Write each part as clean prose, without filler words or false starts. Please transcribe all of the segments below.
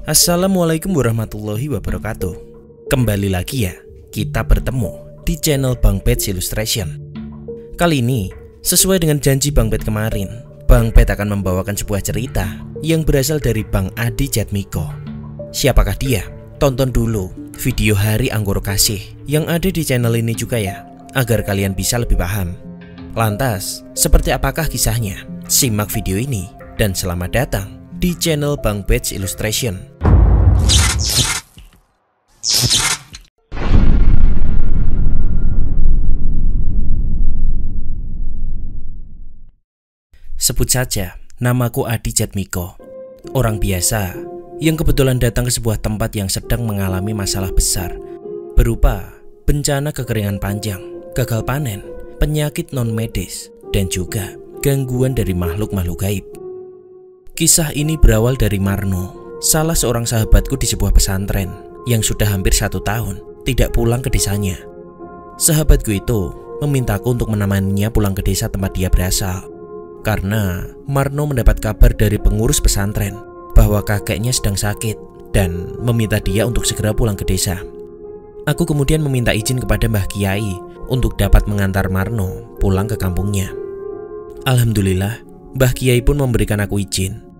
Assalamualaikum warahmatullahi wabarakatuh. Kembali lagi ya, kita bertemu di channel Bang Pet Illustration. Kali ini, sesuai dengan janji Bang Pet kemarin, Bang Pet akan membawakan sebuah cerita yang berasal dari Bang Adi Jatmiko. Siapakah dia? Tonton dulu video Hari Anggoro Kasih yang ada di channel ini juga ya, agar kalian bisa lebih paham. Lantas, seperti apakah kisahnya? Simak video ini dan selamat datang di channel Bang Pet Illustration. Sebut saja, namaku Adi Jatmiko. Orang biasa yang kebetulan datang ke sebuah tempat yang sedang mengalami masalah besar, berupa bencana kekeringan panjang, gagal panen, penyakit non-medis, dan juga gangguan dari makhluk-makhluk gaib. Kisah ini berawal dari Marno, salah seorang sahabatku di sebuah pesantren yang sudah hampir 1 tahun tidak pulang ke desanya. Sahabatku itu memintaku untuk menemaninya pulang ke desa tempat dia berasal, karena Marno mendapat kabar dari pengurus pesantren bahwa kakeknya sedang sakit dan meminta dia untuk segera pulang ke desa. Aku kemudian meminta izin kepada Mbah Kiai untuk dapat mengantar Marno pulang ke kampungnya. Alhamdulillah, Mbah Kiai pun memberikan aku izin.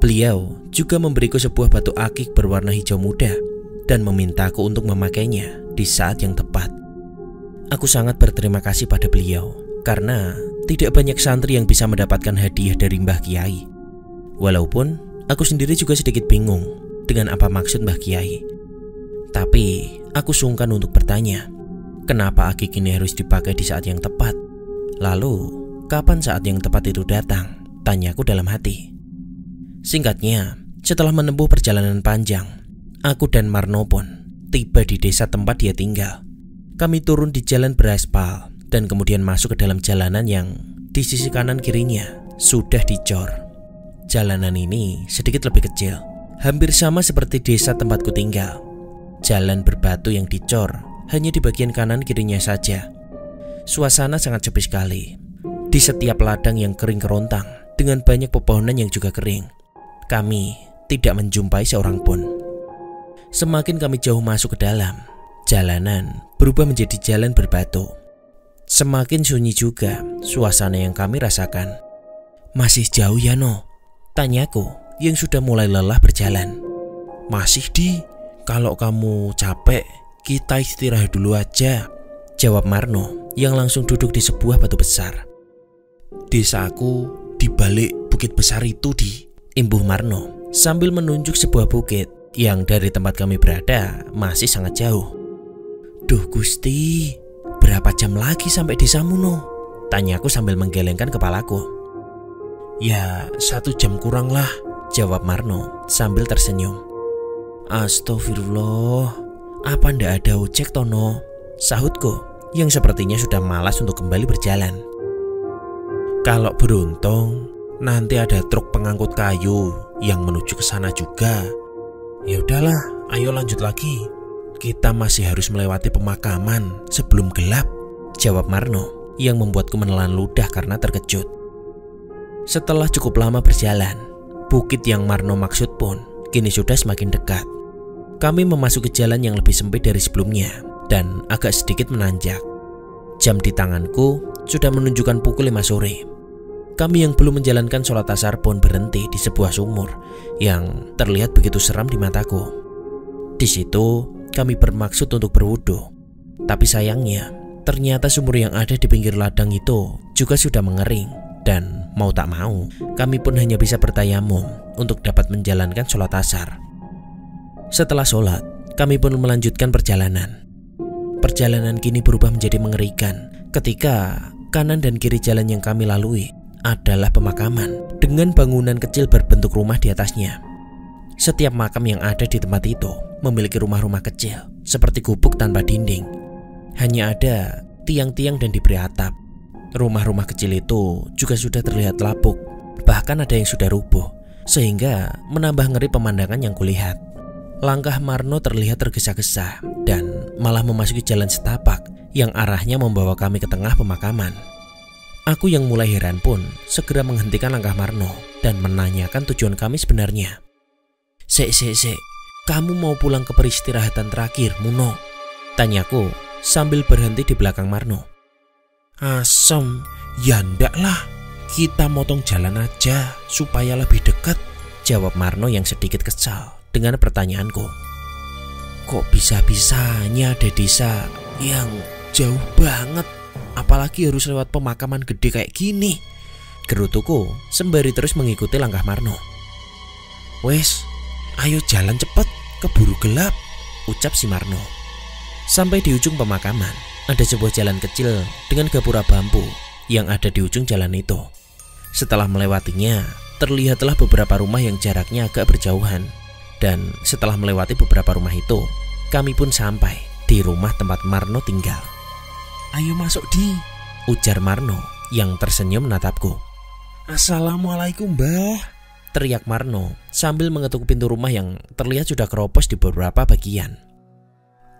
Beliau juga memberiku sebuah batu akik berwarna hijau muda dan memintaku untuk memakainya di saat yang tepat. Aku sangat berterima kasih pada beliau karena tidak banyak santri yang bisa mendapatkan hadiah dari Mbah Kiai. Walaupun aku sendiri juga sedikit bingung dengan apa maksud Mbah Kiai. Tapi aku sungkan untuk bertanya, kenapa akik ini harus dipakai di saat yang tepat? Lalu, kapan saat yang tepat itu datang? Tanyaku dalam hati. Singkatnya, setelah menempuh perjalanan panjang, aku dan Marno pun tiba di desa tempat dia tinggal. Kami turun di jalan beraspal dan kemudian masuk ke dalam jalanan yang di sisi kanan kirinya sudah dicor. Jalanan ini sedikit lebih kecil, hampir sama seperti desa tempatku tinggal. Jalan berbatu yang dicor hanya di bagian kanan kirinya saja. Suasana sangat sepi sekali. Di setiap ladang yang kering kerontang dengan banyak pepohonan yang juga kering, kami tidak menjumpai seorang pun. Semakin kami jauh masuk ke dalam, jalanan berubah menjadi jalan berbatu. Semakin sunyi juga suasana yang kami rasakan. Masih jauh ya No? Tanyaku yang sudah mulai lelah berjalan. Masih Di, kalau kamu capek kita istirahat dulu aja, jawab Marno yang langsung duduk di sebuah batu besar. Desaku di balik bukit besar itu Di, imbuh Marno sambil menunjuk sebuah bukit yang dari tempat kami berada masih sangat jauh. Duh Gusti, berapa jam lagi sampai desamu No? Tanyaku sambil menggelengkan kepalaku. Ya 1 jam kurang lah, jawab Marno sambil tersenyum. Astagfirullah, apa ndak ada ojek Tono? Sahutku yang sepertinya sudah malas untuk kembali berjalan. Kalau beruntung nanti ada truk pengangkut kayu yang menuju ke sana juga. Ya udahlah, ayo lanjut lagi. Kita masih harus melewati pemakaman sebelum gelap, jawab Marno yang membuatku menelan ludah karena terkejut. Setelah cukup lama berjalan, bukit yang Marno maksud pun kini sudah semakin dekat. Kami memasuki jalan yang lebih sempit dari sebelumnya dan agak sedikit menanjak. Jam di tanganku sudah menunjukkan pukul 5 sore. Kami yang belum menjalankan sholat asar pun berhenti di sebuah sumur yang terlihat begitu seram di mataku. Di situ kami bermaksud untuk berwudu, tapi sayangnya ternyata sumur yang ada di pinggir ladang itu juga sudah mengering dan mau tak mau kami pun hanya bisa bertayamum untuk dapat menjalankan sholat asar. Setelah sholat, kami pun melanjutkan perjalanan. Perjalanan kini berubah menjadi mengerikan ketika kanan dan kiri jalan yang kami lalui adalah pemakaman dengan bangunan kecil berbentuk rumah di atasnya. Setiap makam yang ada di tempat itu memiliki rumah-rumah kecil seperti gubuk tanpa dinding. Hanya ada tiang-tiang dan diberi atap. Rumah-rumah kecil itu juga sudah terlihat lapuk, bahkan ada yang sudah rubuh, sehingga menambah ngeri pemandangan yang kulihat. Langkah Marno terlihat tergesa-gesa dan malah memasuki jalan setapak yang arahnya membawa kami ke tengah pemakaman. Aku yang mulai heran pun segera menghentikan langkah Marno dan menanyakan tujuan kami sebenarnya. Sek. Kamu mau pulang ke peristirahatan terakhir, Muno? Tanyaku sambil berhenti di belakang Marno. Asem, ya ndak lah. Kita motong jalan aja supaya lebih dekat, jawab Marno yang sedikit kesal dengan pertanyaanku. Kok bisa-bisanya ada desa yang jauh banget, apalagi harus lewat pemakaman gede kayak gini? Gerutuku sembari terus mengikuti langkah Marno. Wes, ayo jalan cepet, keburu gelap, ucap si Marno. Sampai di ujung pemakaman, ada sebuah jalan kecil dengan gapura bambu yang ada di ujung jalan itu. Setelah melewatinya, terlihatlah beberapa rumah yang jaraknya agak berjauhan. Dan setelah melewati beberapa rumah itu, kami pun sampai di rumah tempat Marno tinggal. Ayo masuk di, ujar Marno yang tersenyum menatapku. Assalamualaikum Mbah, teriak Marno sambil mengetuk pintu rumah yang terlihat sudah keropos di beberapa bagian.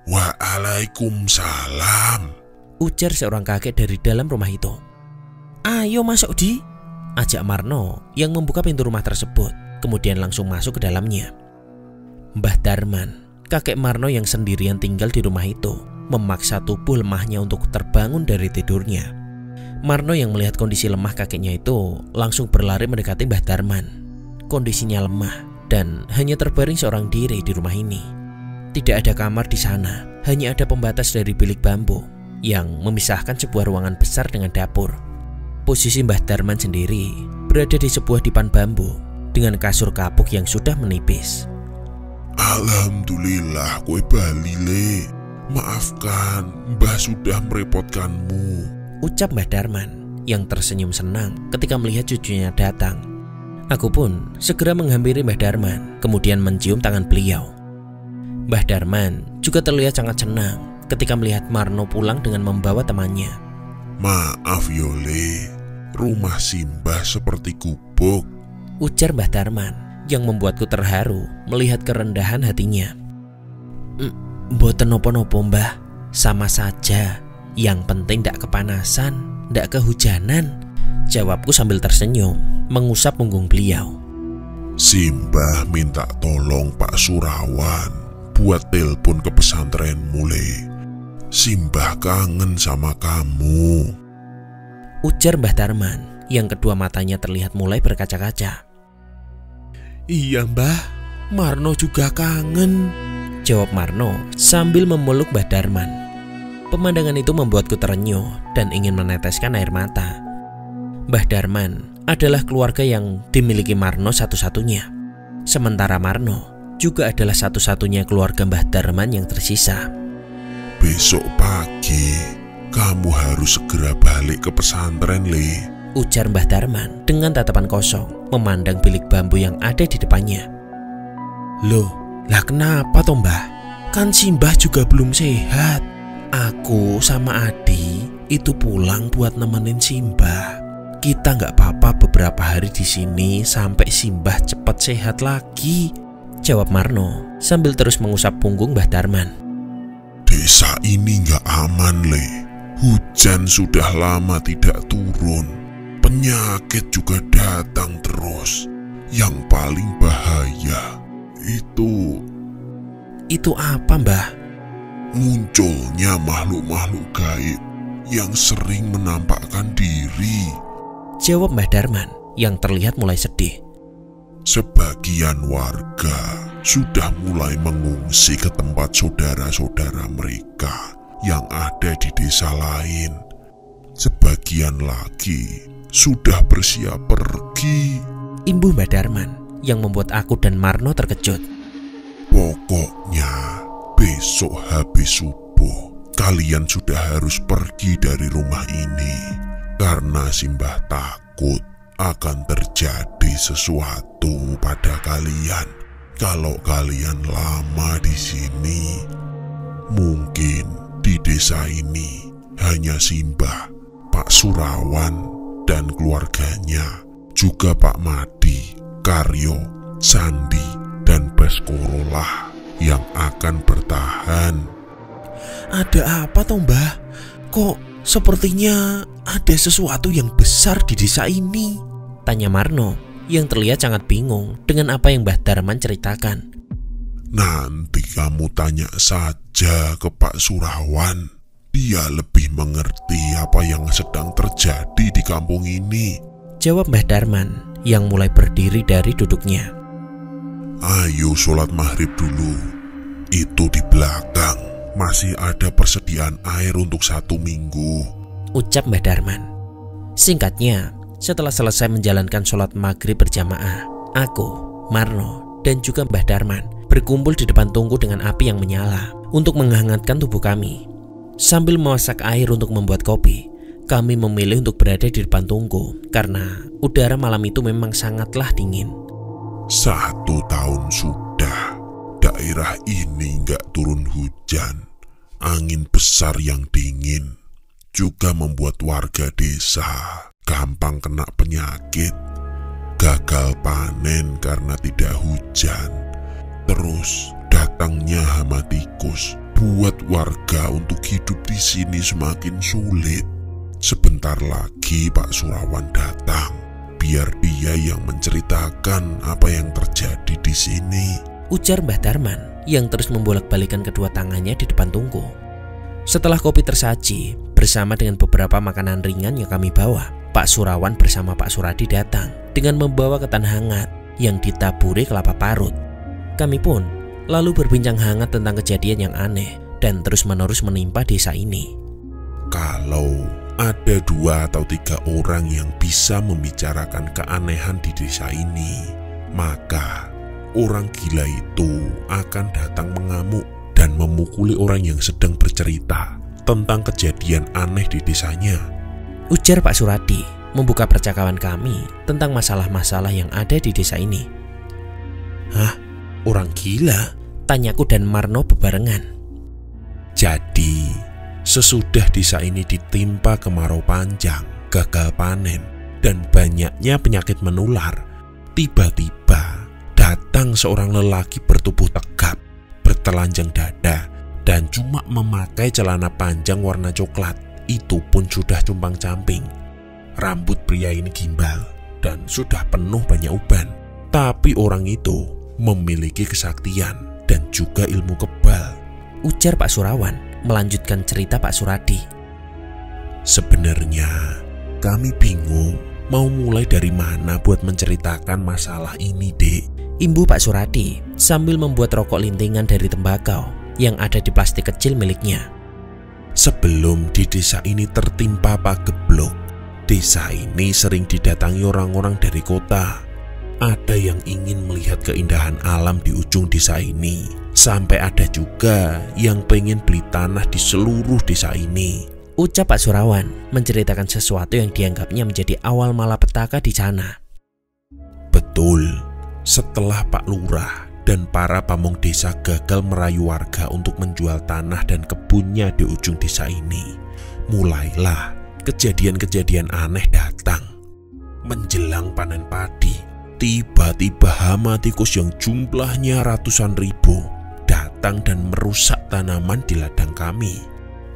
Waalaikumsalam, ujar seorang kakek dari dalam rumah itu. Ayo masuk di, ajak Marno yang membuka pintu rumah tersebut, kemudian langsung masuk ke dalamnya. Mbah Darman, kakek Marno yang sendirian tinggal di rumah itu, memaksa tubuh lemahnya untuk terbangun dari tidurnya. Marno yang melihat kondisi lemah kakeknya itu langsung berlari mendekati Mbah Darman. Kondisinya lemah dan hanya terbaring seorang diri di rumah ini. Tidak ada kamar di sana, hanya ada pembatas dari bilik bambu yang memisahkan sebuah ruangan besar dengan dapur. Posisi Mbah Darman sendiri berada di sebuah dipan bambu dengan kasur kapuk yang sudah menipis. Alhamdulillah kowe bali le. Maafkan Mbah sudah merepotkanmu, ucap Mbah Darman yang tersenyum senang ketika melihat cucunya datang. Aku pun segera menghampiri Mbah Darman, kemudian mencium tangan beliau. Mbah Darman juga terlihat sangat senang ketika melihat Marno pulang dengan membawa temannya. Maaf Yole, rumah Simbah seperti gubuk, ujar Mbah Darman yang membuatku terharu melihat kerendahan hatinya. Mboten nopo-nopo Mbah, sama saja. Yang penting ndak kepanasan, ndak kehujanan, jawabku sambil tersenyum mengusap punggung beliau. Simbah minta tolong Pak Surawan buat telepon ke pesantrenmu le. Simbah kangen sama kamu, ujar Mbah Darman yang kedua matanya terlihat mulai berkaca-kaca. Iya Mbah, Marno juga kangen, jawab Marno sambil memeluk Mbah Darman. Pemandangan itu membuatku terenyuh dan ingin meneteskan air mata. Mbah Darman adalah keluarga yang dimiliki Marno satu-satunya. Sementara Marno juga adalah satu-satunya keluarga Mbah Darman yang tersisa. Besok pagi kamu harus segera balik ke pesantren le, ujar Mbah Darman dengan tatapan kosong memandang bilik bambu yang ada di depannya. Loh, lah kenapa toh Mbah? Kan Simbah juga belum sehat. Aku sama Adi itu pulang buat nemenin Simbah. Kita nggak apa-apa beberapa hari di sini sampai Simbah cepat sehat lagi, jawab Marno sambil terus mengusap punggung Mbah Darman. Desa ini nggak aman le. Hujan sudah lama tidak turun. Penyakit juga datang terus. Yang paling bahaya itu apa Mbah? Munculnya makhluk-makhluk gaib yang sering menampakkan diri, jawab Mbah Darman yang terlihat mulai sedih. Sebagian warga sudah mulai mengungsi ke tempat saudara-saudara mereka yang ada di desa lain. Sebagian lagi sudah bersiap pergi, imbuh Mbah Darman yang membuat aku dan Marno terkejut. Pokoknya besok habis subuh kalian sudah harus pergi dari rumah ini karena Simbah takut akan terjadi sesuatu pada kalian. Kalau kalian lama di sini, mungkin di desa ini hanya Simbah, Pak Surawan dan keluarganya, juga Pak Madi, Karyo, Sandi, dan Baskoro lah yang akan bertahan. Ada apa toh Mbah? Kok sepertinya ada sesuatu yang besar di desa ini? Tanya Marno yang terlihat sangat bingung dengan apa yang Mbah Darman ceritakan. Nanti kamu tanya saja ke Pak Surawan. Dia lebih mengerti apa yang sedang terjadi di kampung ini, jawab Mbah Darman yang mulai berdiri dari duduknya. Ayo sholat maghrib dulu. Itu di belakang masih ada persediaan air untuk 1 minggu, ucap Mbah Darman. Singkatnya, setelah selesai menjalankan sholat maghrib berjamaah, aku, Marno, dan juga Mbah Darman berkumpul di depan tungku dengan api yang menyala untuk menghangatkan tubuh kami. Sambil memasak air untuk membuat kopi, kami memilih untuk berada di depan tungku karena udara malam itu memang sangatlah dingin. 1 tahun sudah daerah ini nggak turun hujan. Angin besar yang dingin juga membuat warga desa gampang kena penyakit, gagal panen karena tidak hujan. Terus datangnya hama tikus buat warga untuk hidup di sini semakin sulit. Sebentar lagi Pak Surawan datang, biar dia yang menceritakan apa yang terjadi di sini, ujar Mbah Darman yang terus membolak-balikan kedua tangannya di depan tungku. Setelah kopi tersaji bersama dengan beberapa makanan ringan yang kami bawa, Pak Surawan bersama Pak Suradi datang dengan membawa ketan hangat yang ditaburi kelapa parut. Kami pun lalu berbincang hangat tentang kejadian yang aneh dan terus-menerus menimpa desa ini. Kalau ada 2 atau 3 orang yang bisa membicarakan keanehan di desa ini, maka orang gila itu akan datang mengamuk dan memukuli orang yang sedang bercerita tentang kejadian aneh di desanya, ujar Pak Suradi membuka percakapan kami tentang masalah-masalah yang ada di desa ini. Hah? Orang gila? Tanyaku dan Marno bebarengan. Jadi, sesudah desa ini ditimpa kemarau panjang, gagal panen, dan banyaknya penyakit menular, tiba-tiba datang seorang lelaki bertubuh tegap, bertelanjang dada, dan cuma memakai celana panjang warna coklat. Itu pun sudah compang-camping. Rambut pria ini gimbal dan sudah penuh banyak uban. Tapi orang itu memiliki kesaktian dan juga ilmu kebal, ujar Pak Surawan melanjutkan cerita Pak Suradi. Sebenarnya kami bingung mau mulai dari mana buat menceritakan masalah ini, Dek, imbu Pak Suradi sambil membuat rokok lintingan dari tembakau yang ada di plastik kecil miliknya. Sebelum di desa ini tertimpa pageblok, desa ini sering didatangi orang-orang dari kota. Ada yang ingin melihat keindahan alam di ujung desa ini, sampai ada juga yang pengen beli tanah di seluruh desa ini, ucap Pak Surawan menceritakan sesuatu yang dianggapnya menjadi awal malapetaka di sana. Betul, setelah Pak Lurah dan para pamong desa gagal merayu warga untuk menjual tanah dan kebunnya di ujung desa ini, mulailah kejadian-kejadian aneh datang. Menjelang panen padi, tiba-tiba hama tikus yang jumlahnya ratusan ribu datang dan merusak tanaman di ladang kami.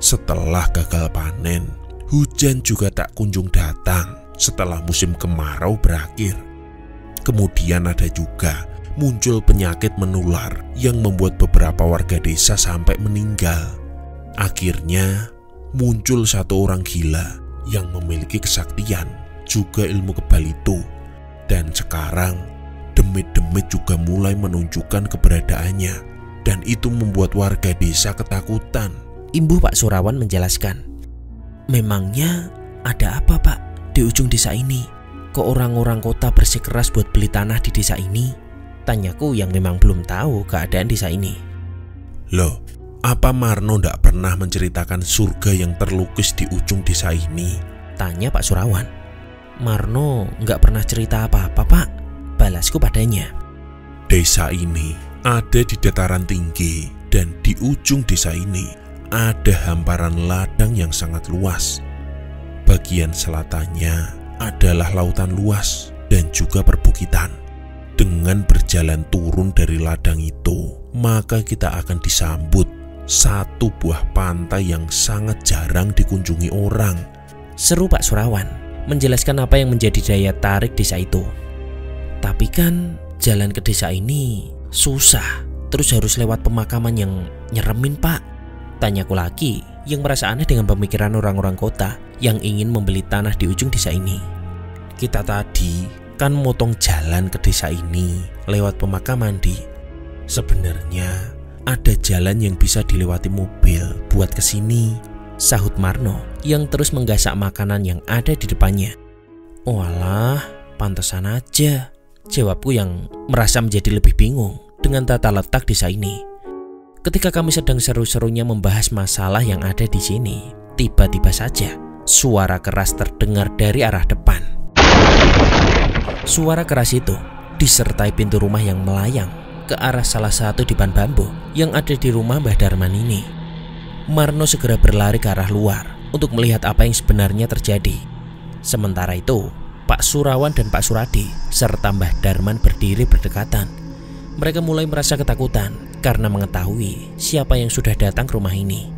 Setelah gagal panen, hujan juga tak kunjung datang setelah musim kemarau berakhir. Kemudian ada juga muncul penyakit menular yang membuat beberapa warga desa sampai meninggal. Akhirnya muncul 1 orang gila yang memiliki kesaktian juga ilmu kebal itu. Dan sekarang demit-demit juga mulai menunjukkan keberadaannya, dan itu membuat warga desa ketakutan, imbu Pak Surawan menjelaskan. Memangnya ada apa, Pak, di ujung desa ini? Kok orang-orang kota bersikeras buat beli tanah di desa ini? Tanyaku yang memang belum tahu keadaan desa ini. Loh, apa Marno ndak pernah menceritakan surga yang terlukis di ujung desa ini? Tanya Pak Surawan. Marno nggak pernah cerita apa-apa, Pak, balasku padanya. Desa ini ada di dataran tinggi, dan di ujung desa ini ada hamparan ladang yang sangat luas. Bagian selatannya adalah lautan luas dan juga perbukitan. Dengan berjalan turun dari ladang itu, maka kita akan disambut 1 buah pantai yang sangat jarang dikunjungi orang, seru Pak Surawan menjelaskan apa yang menjadi daya tarik desa itu. Tapi kan jalan ke desa ini susah, terus harus lewat pemakaman yang nyeremin Pak. Tanyaku lagi yang merasa aneh dengan pemikiran orang-orang kota yang ingin membeli tanah di ujung desa ini. Kita tadi kan motong jalan ke desa ini lewat pemakaman Di. Sebenarnya ada jalan yang bisa dilewati mobil buat kesini, sahut Marno yang terus menggasak makanan yang ada di depannya. Walah, pantesan aja, jawabku yang merasa menjadi lebih bingung dengan tata letak desa ini. Ketika kami sedang seru-serunya membahas masalah yang ada di sini, tiba-tiba saja suara keras terdengar dari arah depan. Suara keras itu disertai pintu rumah yang melayang ke arah salah satu dipan bambu yang ada di rumah Mbah Darman ini. Marno segera berlari ke arah luar untuk melihat apa yang sebenarnya terjadi. Sementara itu, Pak Surawan dan Pak Suradi serta Mbah Darman berdiri berdekatan. Mereka mulai merasa ketakutan karena mengetahui siapa yang sudah datang ke rumah ini.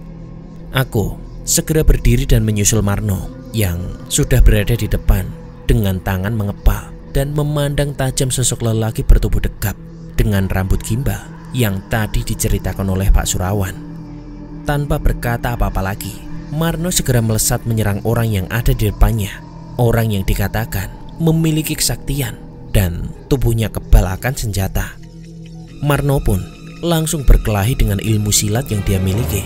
Aku segera berdiri dan menyusul Marno yang sudah berada di depan dengan tangan mengepal dan memandang tajam sosok lelaki bertubuh tegap dengan rambut gimbal yang tadi diceritakan oleh Pak Surawan. Tanpa berkata apa-apa lagi, Marno segera melesat menyerang orang yang ada di depannya. Orang yang dikatakan memiliki kesaktian dan tubuhnya kebal akan senjata. Marno pun langsung berkelahi dengan ilmu silat yang dia miliki.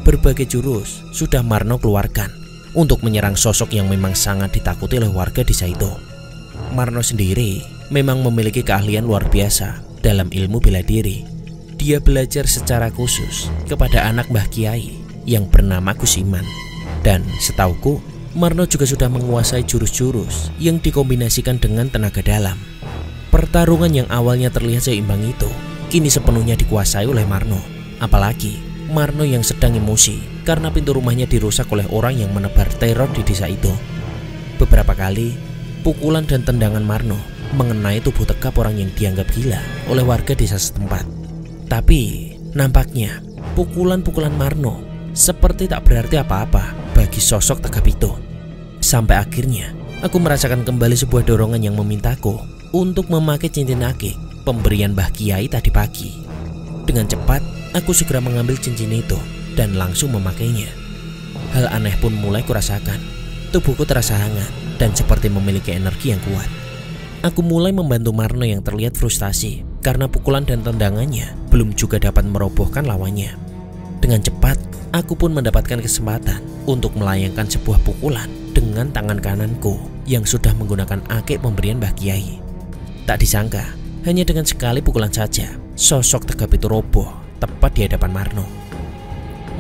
Berbagai jurus sudah Marno keluarkan untuk menyerang sosok yang memang sangat ditakuti oleh warga desa itu. Marno sendiri memang memiliki keahlian luar biasa dalam ilmu bela diri. Dia belajar secara khusus kepada anak Mbah Kiai yang bernama Gus Iman. Dan setauku, Marno juga sudah menguasai jurus-jurus yang dikombinasikan dengan tenaga dalam. Pertarungan yang awalnya terlihat seimbang itu kini sepenuhnya dikuasai oleh Marno. Apalagi Marno yang sedang emosi karena pintu rumahnya dirusak oleh orang yang menebar teror di desa itu. Beberapa kali pukulan dan tendangan Marno mengenai tubuh tegap orang yang dianggap gila oleh warga desa setempat. Tapi nampaknya pukulan-pukulan Marno seperti tak berarti apa-apa bagi sosok tegap itu. Sampai akhirnya aku merasakan kembali sebuah dorongan yang memintaku untuk memakai cincin akik pemberian Mbah Kiai tadi pagi. Dengan cepat aku segera mengambil cincin itu dan langsung memakainya. Hal aneh pun mulai kurasakan. Tubuhku terasa hangat dan seperti memiliki energi yang kuat. Aku mulai membantu Marno yang terlihat frustasi karena pukulan dan tendangannya belum juga dapat merobohkan lawannya. Dengan cepat, aku pun mendapatkan kesempatan untuk melayangkan sebuah pukulan dengan tangan kananku yang sudah menggunakan akik pemberian Mbah Kiai. Tak disangka, hanya dengan sekali pukulan saja, sosok tegap itu roboh tepat di hadapan Marno.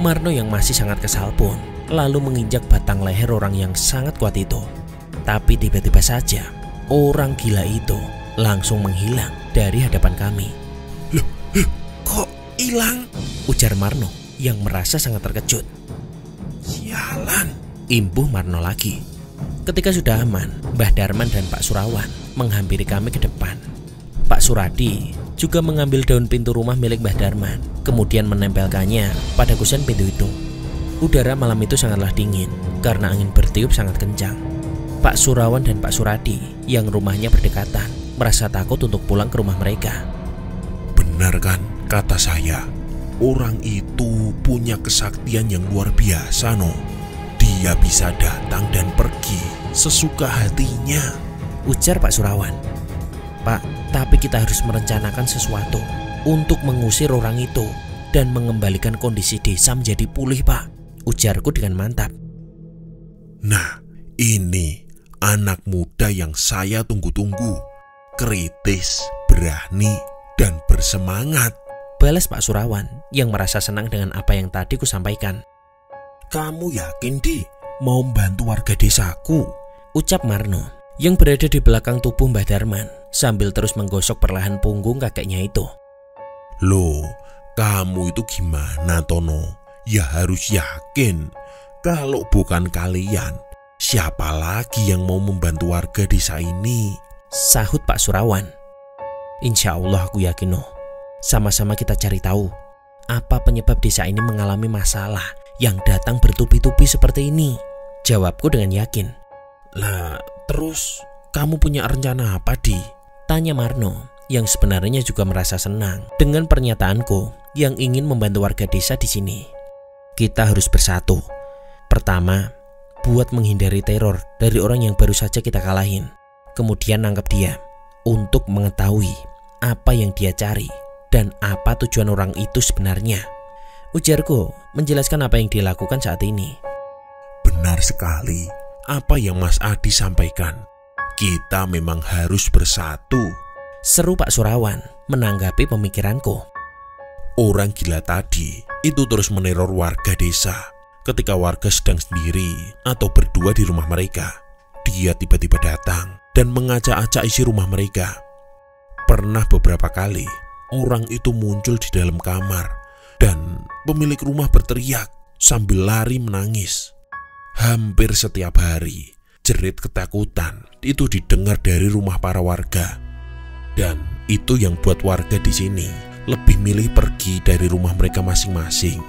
Marno yang masih sangat kesal pun lalu menginjak batang leher orang yang sangat kuat itu. Tapi tiba-tiba saja, orang gila itu langsung menghilang dari hadapan kami. Loh, kok hilang? Ujar Marno yang merasa sangat terkejut. Sialan, imbuh Marno lagi. Ketika sudah aman, Mbah Darman dan Pak Surawan menghampiri kami ke depan. Pak Suradi juga mengambil daun pintu rumah milik Mbah Darman, kemudian menempelkannya pada kusen pintu itu. Udara malam itu sangatlah dingin karena angin bertiup sangat kencang. Pak Surawan dan Pak Suradi yang rumahnya berdekatan merasa takut untuk pulang ke rumah mereka. Benar kan kata saya, orang itu punya kesaktian yang luar biasa no. Dia bisa datang dan pergi sesuka hatinya, ujar Pak Surawan. Pak, tapi kita harus merencanakan sesuatu untuk mengusir orang itu dan mengembalikan kondisi desa menjadi pulih, Pak, ujarku dengan mantap. Nah, ini anak muda yang saya tunggu-tunggu, kritis, berani, dan bersemangat, balas Pak Surawan yang merasa senang dengan apa yang tadi kusampaikan. Kamu yakin Di mau membantu warga desaku? Ucap Marno yang berada di belakang tubuh Mbah Darman sambil terus menggosok perlahan punggung kakeknya itu. Loh, kamu itu gimana Tono? Ya harus yakin. Kalau bukan kalian, siapa lagi yang mau membantu warga desa ini? Sahut Pak Surawan. Insya Allah aku yakin no. Sama-sama kita cari tahu apa penyebab desa ini mengalami masalah yang datang bertubi-tubi seperti ini, jawabku dengan yakin. Lah, terus kamu punya rencana apa Di? Tanya Marno yang sebenarnya juga merasa senang dengan pernyataanku yang ingin membantu warga desa di sini. Kita harus bersatu. Pertama, buat menghindari teror dari orang yang baru saja kita kalahin. Kemudian nangkep dia untuk mengetahui apa yang dia cari dan apa tujuan orang itu sebenarnya. Ujarku menjelaskan apa yang dilakukan saat ini. Benar sekali apa yang Mas Adi sampaikan. Kita memang harus bersatu, seru Pak Surawan menanggapi pemikiranku. Orang gila tadi itu terus meneror warga desa. Ketika warga sedang sendiri atau berdua di rumah mereka, dia tiba-tiba datang dan mengacak-acak isi rumah mereka. Pernah beberapa kali orang itu muncul di dalam kamar dan pemilik rumah berteriak sambil lari menangis. Hampir setiap hari jerit ketakutan itu didengar dari rumah para warga. Dan itu yang buat warga di sini lebih milih pergi dari rumah mereka masing-masing.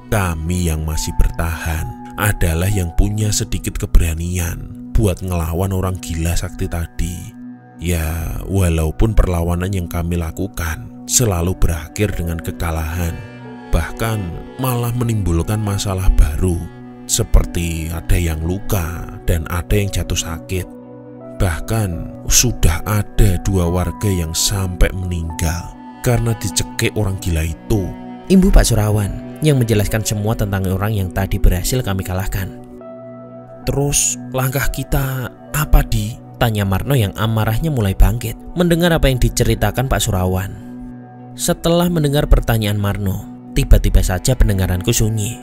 Kami yang masih bertahan adalah yang punya sedikit keberanian buat ngelawan orang gila sakti tadi. Ya, walaupun perlawanan yang kami lakukan selalu berakhir dengan kekalahan, bahkan malah menimbulkan masalah baru, seperti ada yang luka dan ada yang jatuh sakit. Bahkan sudah ada 2 warga yang sampai meninggal karena dicekik orang gila itu. Imbu Pak Surawan yang menjelaskan semua tentang orang yang tadi berhasil kami kalahkan. Terus langkah kita apa Di? Tanya Marno yang amarahnya mulai bangkit mendengar apa yang diceritakan Pak Surawan. Setelah mendengar pertanyaan Marno, tiba-tiba saja pendengaranku sunyi.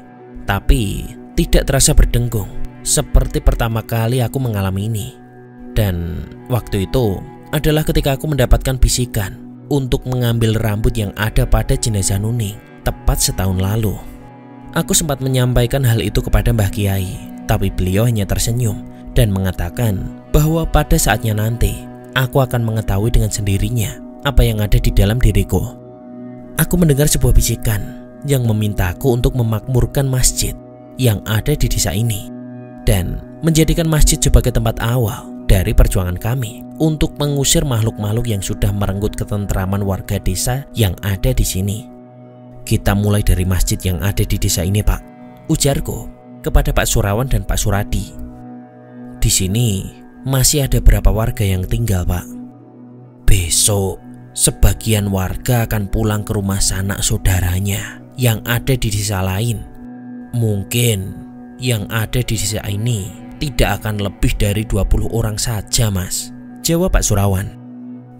Tapi tidak terasa berdengung seperti pertama kali aku mengalami ini. Dan waktu itu adalah ketika aku mendapatkan bisikan untuk mengambil rambut yang ada pada jenazah Nuning tepat setahun lalu. Aku sempat menyampaikan hal itu kepada Mbah Kiai, tapi beliau hanya tersenyum dan mengatakan bahwa pada saatnya nanti aku akan mengetahui dengan sendirinya apa yang ada di dalam diriku. Aku mendengar sebuah bisikan yang memintaku untuk memakmurkan masjid yang ada di desa ini dan menjadikan masjid sebagai tempat awal dari perjuangan kami untuk mengusir makhluk-makhluk yang sudah merenggut ketentraman warga desa yang ada di sini. Kita mulai dari masjid yang ada di desa ini, Pak, ujarku kepada Pak Surawan dan Pak Suradi. Di sini masih ada berapa warga yang tinggal, Pak? Besok sebagian warga akan pulang ke rumah sanak saudaranya yang ada di desa lain. Mungkin yang ada di desa ini tidak akan lebih dari 20 orang saja, Mas, jawab Pak Surawan.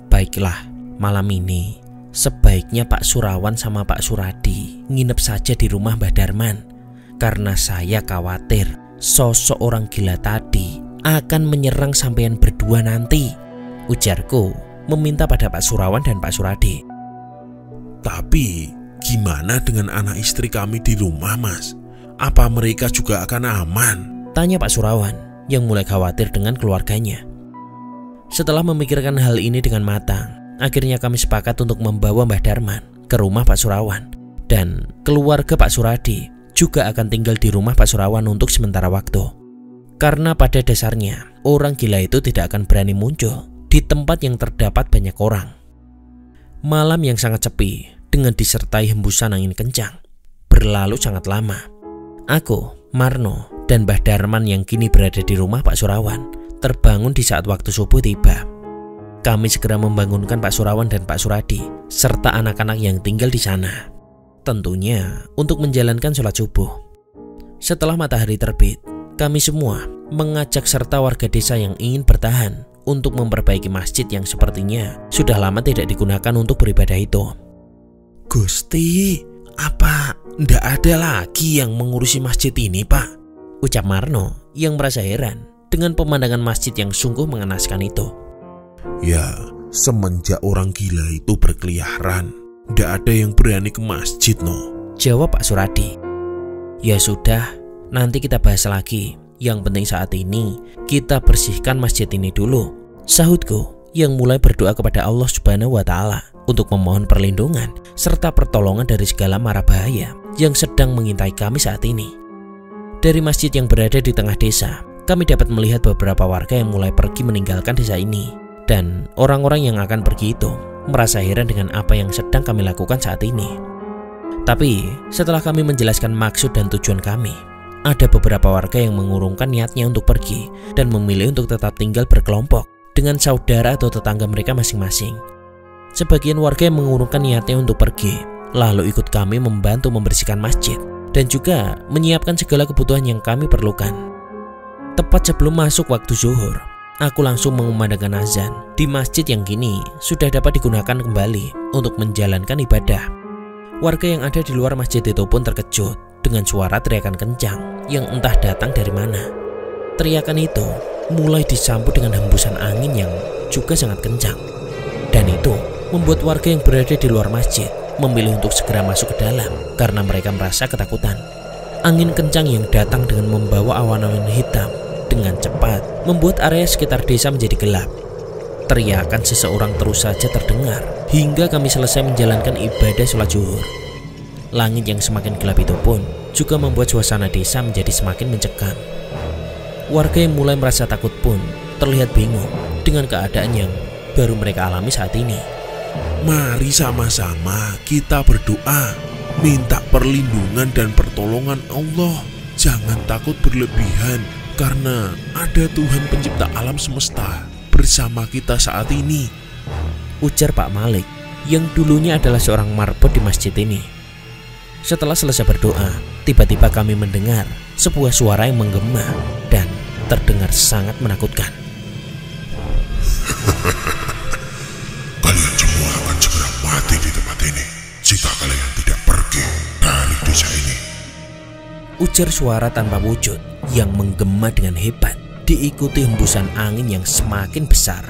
Baiklah, malam ini sebaiknya Pak Surawan sama Pak Suradi nginep saja di rumah Mbah Darman, karena saya khawatir sosok orang gila tadi akan menyerang sampean berdua nanti, ujarku meminta pada Pak Surawan dan Pak Suradi. Tapi gimana dengan anak istri kami di rumah, Mas? Apa mereka juga akan aman? Tanya Pak Surawan yang mulai khawatir dengan keluarganya. Setelah memikirkan hal ini dengan matang, akhirnya kami sepakat untuk membawa Mbah Darman ke rumah Pak Surawan, dan keluarga Pak Suradi juga akan tinggal di rumah Pak Surawan untuk sementara waktu. Karena pada dasarnya orang gila itu tidak akan berani muncul di tempat yang terdapat banyak orang. Malam yang sangat sepi dengan disertai hembusan angin kencang berlalu sangat lama. Aku, Marno, dan Mbah Darman yang kini berada di rumah Pak Surawan terbangun di saat waktu subuh tiba. Kami segera membangunkan Pak Surawan dan Pak Suradi serta anak-anak yang tinggal di sana, tentunya untuk menjalankan sholat subuh. Setelah matahari terbit, kami semua mengajak serta warga desa yang ingin bertahan untuk memperbaiki masjid yang sepertinya sudah lama tidak digunakan untuk beribadah itu. Gusti, apa ndak ada lagi yang mengurusi masjid ini, Pak? Ucap Marno yang merasa heran dengan pemandangan masjid yang sungguh mengenaskan itu. Ya, semenjak orang gila itu berkeliaran, ndak ada yang berani ke masjid, no, jawab Pak Suradi. Ya sudah, nanti kita bahas lagi. Yang penting saat ini kita bersihkan masjid ini dulu, sahutku yang mulai berdoa kepada Allah Subhanahu wa Ta'ala untuk memohon perlindungan serta pertolongan dari segala mara bahaya yang sedang mengintai kami saat ini. Dari masjid yang berada di tengah desa, kami dapat melihat beberapa warga yang mulai pergi meninggalkan desa ini Dan orang-orang yang akan pergi itu merasa heran dengan apa yang sedang kami lakukan saat ini. Tapi setelah kami menjelaskan maksud dan tujuan kami, ada beberapa warga yang mengurungkan niatnya untuk pergi dan memilih untuk tetap tinggal berkelompok dengan saudara atau tetangga mereka masing-masing. Sebagian warga yang mengurungkan niatnya untuk pergi lalu ikut kami membantu membersihkan masjid dan juga menyiapkan segala kebutuhan yang kami perlukan. Tepat sebelum masuk waktu zuhur, aku langsung mengumandangkan azan di masjid yang kini sudah dapat digunakan kembali untuk menjalankan ibadah. Warga yang ada di luar masjid itu pun terkejut dengan suara teriakan kencang yang entah datang dari mana. Teriakan itu mulai disambut dengan hembusan angin yang juga sangat kencang. Dan itu membuat warga yang berada di luar masjid memilih untuk segera masuk ke dalam karena mereka merasa ketakutan. Angin kencang yang datang dengan membawa awan-awan hitam dengan cepat membuat area sekitar desa menjadi gelap. Teriakan seseorang terus saja terdengar hingga kami selesai menjalankan ibadah sholat zuhur. Langit yang semakin gelap itu pun juga membuat suasana desa menjadi semakin mencekam. Warga yang mulai merasa takut pun terlihat bingung dengan keadaan yang baru mereka alami saat ini. Mari sama-sama kita berdoa, minta perlindungan dan pertolongan Allah. Jangan takut berlebihan karena ada Tuhan pencipta alam semesta bersama kita saat ini, ujar Pak Malik yang dulunya adalah seorang marbot di masjid ini. Setelah selesai berdoa, tiba-tiba kami mendengar sebuah suara yang menggema dan terdengar sangat menakutkan. Kalian semua akan segera mati di tempat ini jika kalian tidak pergi dari desa ini, ujar suara tanpa wujud yang menggema dengan hebat, diikuti hembusan angin yang semakin besar.